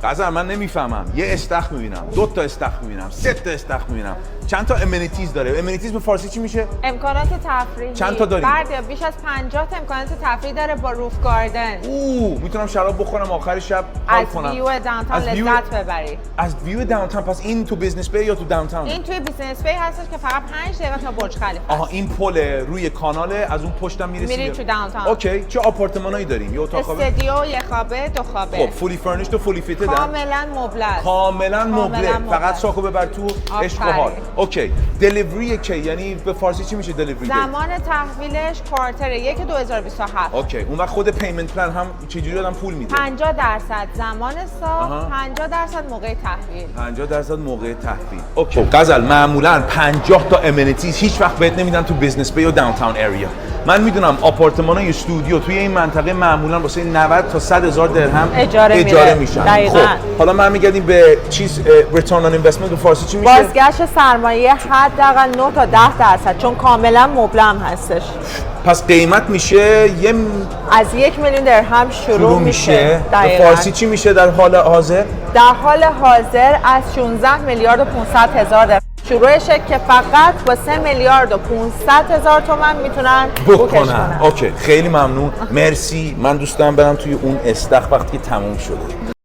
غزل من نمیفهمم. یه استخر میبینم، 2 تا استخر میبینم، 3 تا استخر میبینم. چند تا امنیتیز داره؟ امنیتیز به فارسی چی میشه؟ امکانات تفریحی. چند تا داریم؟ بردیا بیش از 50 تا امکانات تفریحی داره با روف گاردن. میتونم شراب بخورم آخر شب حال کنم. از ویو داونتاون لذت ببری. از ویو داونتاون. پس این تو بیزنس بی یا تو داونتاون؟ این توی بیزنس بی هستش که فقط 5 دقیقه تا برج خلیفه. آها این پل روی کاناله، از اون پشتم میرسی. میری تو داونتاون. اوکی. چه آپارتمانایی داریم؟ یه اتاق خوابه؟ استودیو، یه خوابه، 2 خوابه. خب فولی فرنیشد و فولی فیتد. کاملا مبله. کاملا مبله. فقط ساکو ببر تو عشق و حال. اوکی. دلیوری کی؟ یعنی به فارسی چی میشه دلیوری؟ زمان تحویلش کوارتر 1 2027. اوکی. اون وقت خود پیمنت پلن هم چجوری آدم پول میده؟ 50% زمان ساخت، 50% موقع تحویل. 50% موقع تحویل. اوکی. غزل معمولا 50 تا امنیتیز هیچ وقت بهت نمیدن تو بیزنس بی و داونتاون اریا. من میدونم آپارتمان‌های استودیو توی این منطقه معمولا واسه 90 تا 100 هزار درهم اجاره میشن. دقیقاً. خب حالا من میگردیم به چیز ریتورن آن اینوستمنت به فارسی چی میشه؟ بازگشت سرمایه حداقل 9 تا 10% چون کاملا مبلم هستش. پس قیمت میشه از 1 میلیون درهم شروع میشه. به فارسی چی میشه در حال حاضر؟ در حال حاضر از 16 میلیارد و 500 هزار درهم شروعشه که فقط با 3 میلیارد و 500 هزار تومان میتونن بوکش کنن. اوکی خیلی ممنون. مرسی. من دوست دارم برم توی اون استخر وقتی که تموم شده.